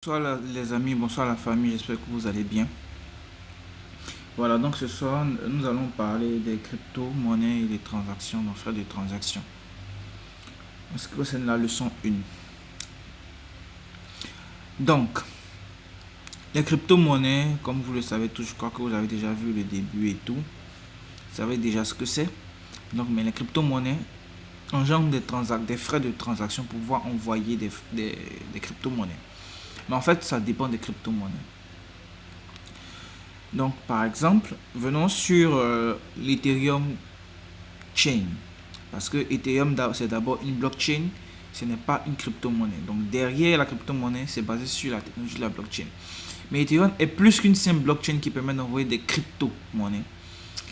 Les amis, bonsoir la famille, j'espère que vous allez bien. Voilà, donc ce soir, nous allons parler des crypto-monnaies et des transactions, donc frais de transaction. En ce qui concerne la leçon 1. Donc, les crypto-monnaies, comme vous le savez tous, je crois que vous avez déjà vu le début et tout. Vous savez déjà ce que c'est. Donc, mais les crypto-monnaies engendrent des frais de transaction pour pouvoir envoyer des crypto-monnaies. Mais en fait, ça dépend des crypto-monnaies. Donc, par exemple, venons sur l'Ethereum Chain. Parce que Ethereum, c'est d'abord une blockchain, ce n'est pas une crypto-monnaie. Donc, derrière la crypto-monnaie, c'est basé sur la technologie de la blockchain. Mais Ethereum est plus qu'une simple blockchain qui permet d'envoyer des crypto-monnaies.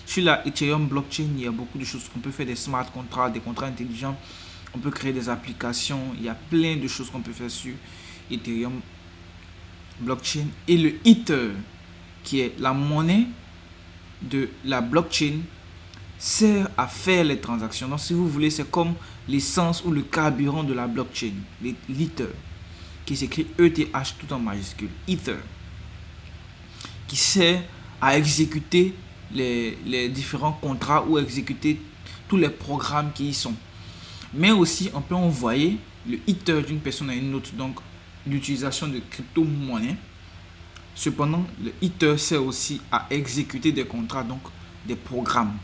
Sur la Ethereum blockchain, il y a beaucoup de choses. On peut faire des smart contracts, des contrats intelligents. On peut créer des applications. Il y a plein de choses qu'on peut faire sur Ethereum blockchain. Et le Ether, qui est la monnaie de la blockchain, sert à faire les transactions. Donc, si vous voulez, c'est comme l'essence ou le carburant de la blockchain, l'Ether, qui s'écrit ETH tout en majuscule. Ether, qui sert à exécuter les différents contrats ou exécuter tous les programmes qui y sont. Mais aussi, on peut envoyer le Ether d'une personne à une autre, donc l'utilisation de crypto-monnaies. Cependant, le Ether sert aussi à exécuter des contrats, donc des programmes.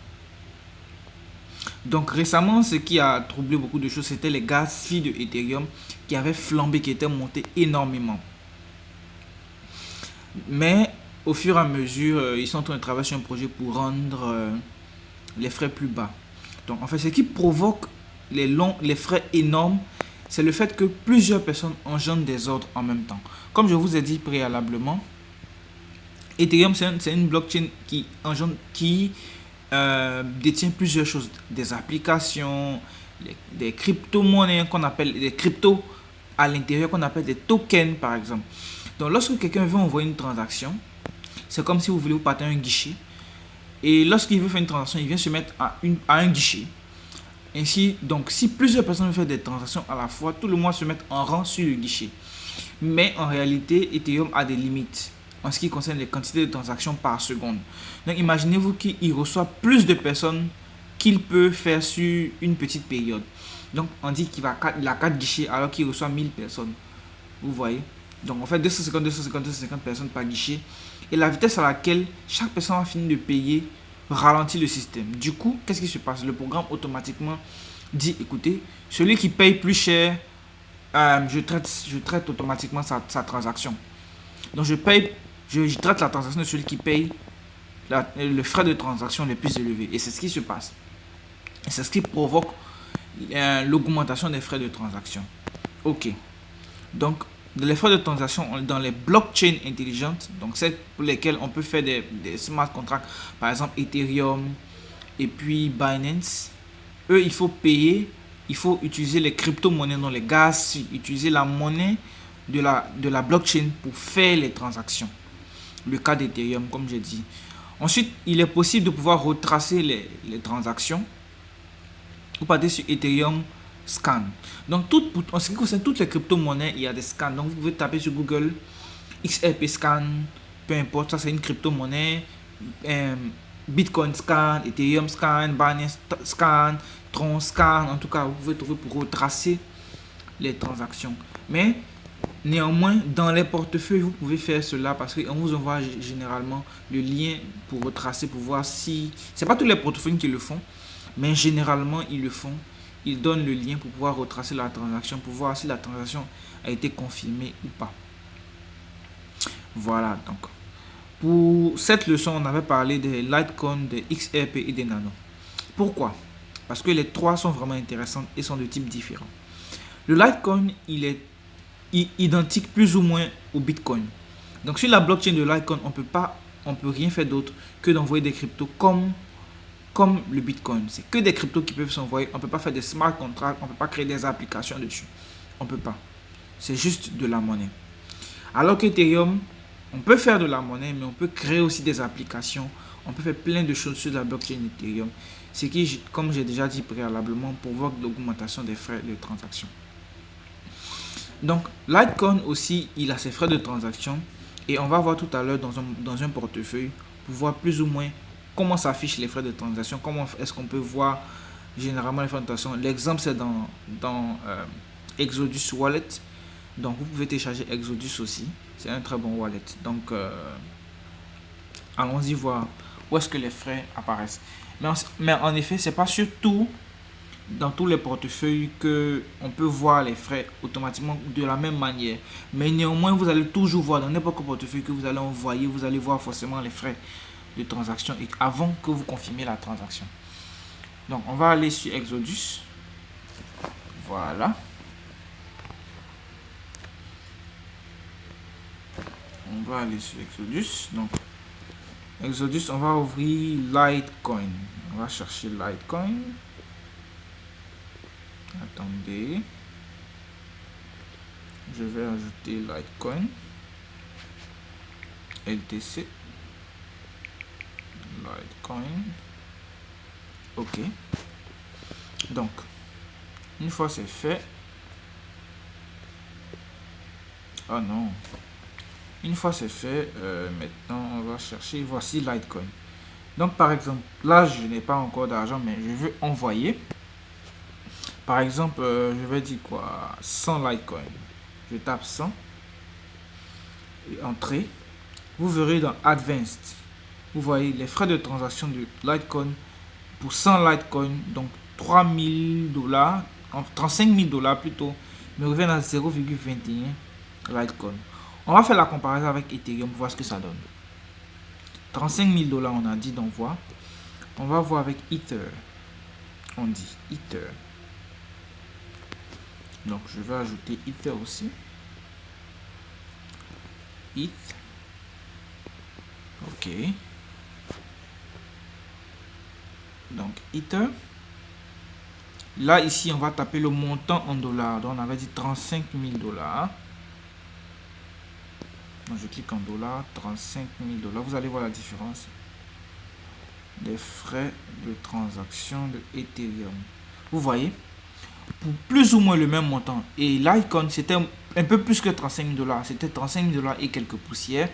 Donc récemment, ce qui a troublé beaucoup de choses, c'était les gaz fees de Ethereum qui avaient flambé, qui étaient montés énormément. Mais au fur et à mesure, ils sont en train de travailler sur un projet pour rendre les frais plus bas. Donc en fait, ce qui provoque les frais énormes, c'est le fait que plusieurs personnes engendrent des ordres en même temps. Comme je vous ai dit préalablement, Ethereum, c'est une blockchain qui détient plusieurs choses, des applications, des crypto-monnaies qu'on appelle des cryptos à l'intérieur qu'on appelle des tokens par exemple. Donc lorsque quelqu'un veut envoyer une transaction, c'est comme si vous voulez vous partir à un guichet et lorsqu'il veut faire une transaction, il vient se mettre à un guichet. Ainsi, donc si plusieurs personnes veulent faire des transactions à la fois, tout le monde se met en rang sur le guichet. Mais en réalité, Ethereum a des limites en ce qui concerne les quantités de transactions par seconde. Donc imaginez-vous qu'il reçoit plus de personnes qu'il peut faire sur une petite période. Donc on dit qu'il a 4 guichets alors qu'il reçoit 1000 personnes. Vous voyez? Donc on fait 250 personnes par guichet. Et la vitesse à laquelle chaque personne va finir de payer ralentit le système. Du coup, qu'est-ce qui se passe? Le programme automatiquement dit, écoutez, celui qui paye plus cher, je traite automatiquement sa transaction. Donc je traite la transaction de celui qui paye le frais de transaction le plus élevé. Et c'est ce qui se passe. Et c'est ce qui provoque l'augmentation des frais de transaction. Ok. Donc, les frais de transaction dans les blockchains intelligentes, donc celles pour lesquelles on peut faire des smart contracts, par exemple Ethereum et puis Binance, eux, il faut payer, il faut utiliser les crypto-monnaies, dans les gaz, utiliser la monnaie de la blockchain pour faire les transactions. Le cas d'Ethereum, comme j'ai dit. Ensuite, il est possible de pouvoir retracer les transactions. Vous partez sur Ethereum Scan. Donc, en ce qui concerne toutes les crypto-monnaies, il y a des scans. Donc, vous pouvez taper sur Google XRP Scan, peu importe, ça c'est une crypto-monnaie. Bitcoin Scan, Ethereum Scan, Binance Scan, Tron Scan. En tout cas, vous pouvez trouver pour retracer les transactions. Mais néanmoins, dans les portefeuilles, vous pouvez faire cela parce qu'on vous envoie généralement le lien pour retracer, pour voir si... C'est pas tous les portefeuilles qui le font, mais généralement, ils le font. Ils donnent le lien pour pouvoir retracer la transaction, pour voir si la transaction a été confirmée ou pas. Voilà, donc. Pour cette leçon, on avait parlé des Litecoin, des XRP et des Nano. Pourquoi? Parce que les trois sont vraiment intéressants et sont de types différents. Le Litecoin, il est identique plus ou moins au Bitcoin. Donc sur la blockchain de Litecoin, on peut rien faire d'autre que d'envoyer des cryptos comme le Bitcoin. C'est que des cryptos qui peuvent s'envoyer. On ne peut pas faire des smart contracts, on ne peut pas créer des applications dessus. On ne peut pas. C'est juste de la monnaie. Alors qu'Ethereum, on peut faire de la monnaie, mais on peut créer aussi des applications. On peut faire plein de choses sur la blockchain Ethereum. Ce qui, comme j'ai déjà dit préalablement, provoque l'augmentation des frais de transaction. Donc, Litecoin aussi, il a ses frais de transaction. Et on va voir tout à l'heure dans un portefeuille pour voir plus ou moins comment s'affichent les frais de transaction. Comment est-ce qu'on peut voir généralement les frais de transaction. L'exemple, c'est dans Exodus Wallet. Donc, vous pouvez télécharger Exodus aussi. C'est un très bon wallet. Donc, allons-y voir où est-ce que les frais apparaissent. Mais en effet, c'est pas surtout dans tous les portefeuilles que on peut voir les frais automatiquement de la même manière. Mais néanmoins, vous allez toujours voir dans n'importe quel portefeuille que vous allez envoyer, vous allez voir forcément les frais de transaction avant que vous confirmiez la transaction. Donc, on va aller sur Exodus. Voilà. On va aller sur Exodus. Donc, Exodus, on va ouvrir Litecoin. On va chercher Litecoin. Attendez. Je vais ajouter Litecoin. LTC. Litecoin. OK. Donc, une fois c'est fait. Ah non. Une fois c'est fait, maintenant on va chercher. Voici Litecoin. Donc, par exemple, là je n'ai pas encore d'argent, mais je veux envoyer. Par exemple, je vais dire quoi? 100 Litecoin. Je tape 100 et entrée. Vous verrez dans Advanced, vous voyez les frais de transaction de Litecoin pour 100 Litecoin, donc 3000 $, 35 000 $ plutôt, me revient à 0,21 Litecoin. On va faire la comparaison avec Ethereum pour voir ce que ça donne. 35 000 $, on a dit d'envoi. On va voir avec Ether. On dit Ether. Donc je vais ajouter Ether aussi. ETH. OK. Donc Ether. Là ici on va taper le montant en dollars. Donc on avait dit 35 000 $. Donc je clique en dollars, 35 000 $. Vous allez voir la différence des frais de transaction de Ethereum. Vous voyez, pour plus ou moins le même montant. Et Litecoin, c'était un peu plus que 35 000 $. C'était 35 000 $ et quelques poussières.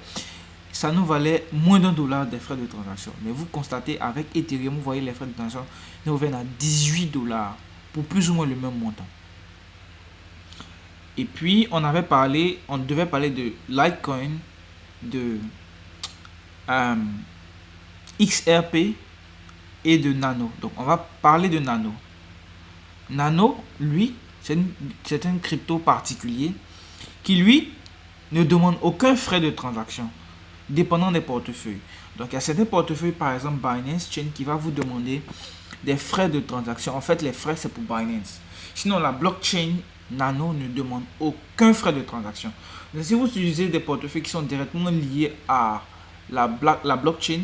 Ça nous valait moins d'$1 des frais de transaction. Mais vous constatez, avec Ethereum, vous voyez les frais de transaction nous reviennent à 18 $ pour plus ou moins le même montant. Et puis, on devait parler de Litecoin, de XRP et de Nano. Donc, on va parler de Nano. Nano, lui, c'est un crypto particulier qui, lui, ne demande aucun frais de transaction, dépendant des portefeuilles. Donc, il y a certains portefeuilles, par exemple Binance Chain, qui va vous demander des frais de transaction. En fait, les frais, c'est pour Binance. Sinon, la blockchain Nano ne demande aucun frais de transaction. Donc, si vous utilisez des portefeuilles qui sont directement liés à la blockchain,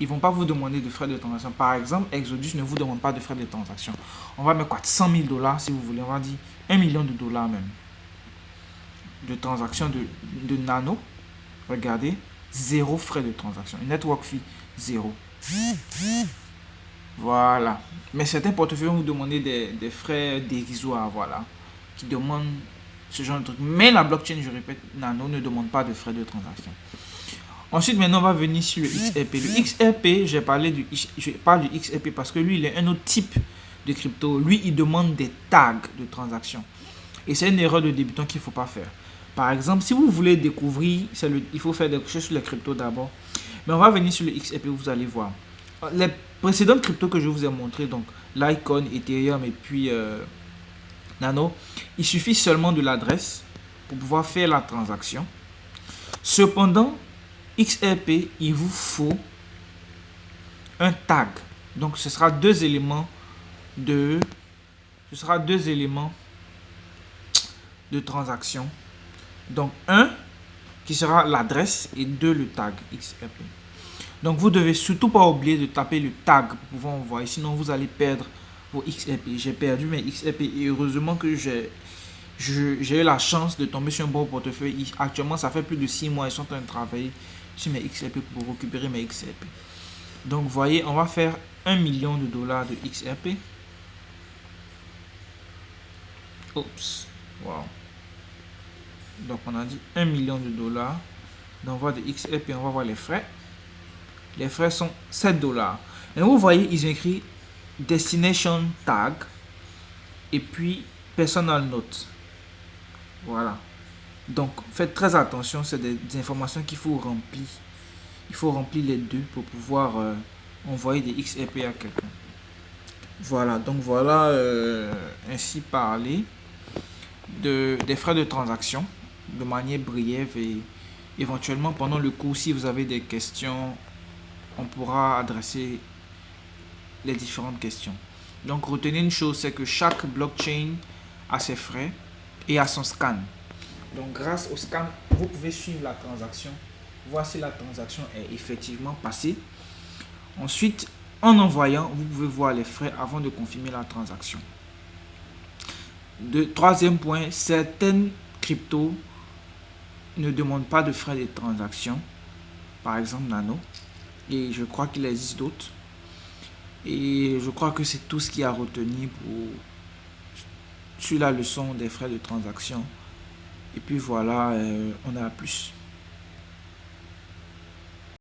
ils ne vont pas vous demander de frais de transaction. Par exemple, Exodus ne vous demande pas de frais de transaction. On va mettre quoi? 100 000 $ si vous voulez. On va dire 1 million de dollars même. De transaction de Nano. Regardez. 0 frais de transaction. Network fee, 0. Voilà. Mais certains portefeuilles vont vous demander des frais dérisoires. Voilà. Qui demandent ce genre de truc. Mais la blockchain, je répète, Nano ne demande pas de frais de transaction. Ensuite, maintenant, on va venir sur le XRP. Le XRP, je parle du XRP parce que lui, il est un autre type de crypto. Lui, il demande des tags de transaction. Et c'est une erreur de débutant qu'il ne faut pas faire. Par exemple, si vous voulez découvrir, il faut faire des recherches sur les cryptos d'abord. Mais on va venir sur le XRP, vous allez voir. Les précédentes cryptos que je vous ai montré, donc Litecoin, Ethereum et puis Nano, il suffit seulement de l'adresse pour pouvoir faire la transaction. Cependant, XRP, il vous faut un tag. Donc, ce sera deux éléments de transaction. Donc, un qui sera l'adresse et deux le tag XRP. Donc, vous devez surtout pas oublier de taper le tag pour pouvoir envoyer. Sinon, vous allez perdre vos XRP. J'ai perdu mes XRP et heureusement que j'ai eu la chance de tomber sur un bon portefeuille. Actuellement, ça fait plus de 6 mois. Ils sont en train de travailler sur mes XRP pour récupérer mes XRP. Donc, vous voyez, on va faire 1 million de dollars de XRP. Oups. Wow. Donc on a dit 1 million de dollars d'envoi de XRP, on va voir les frais. Les frais sont 7 dollars. Et vous voyez, ils ont écrit destination tag et puis personal note. Voilà. Donc faites très attention, c'est des informations qu'il faut remplir. Il faut remplir les deux pour pouvoir envoyer des XRP à quelqu'un. Voilà, donc voilà ainsi parler des frais de transaction de manière brève, et éventuellement pendant le cours, si vous avez des questions, on pourra adresser les différentes questions. Donc retenez une chose, c'est que chaque blockchain a ses frais et a son scan. Donc grâce au scan, vous pouvez suivre la transaction, voir si la transaction est effectivement passée. Ensuite, en envoyant, vous pouvez voir les frais avant de confirmer la transaction. Troisième point, certaines cryptos ne demandent pas de frais de transaction. Par exemple, Nano. Et je crois qu'il existe d'autres. Et je crois que c'est tout ce qu'il y a à retenir sur la leçon des frais de transaction. Et puis voilà, on a plus.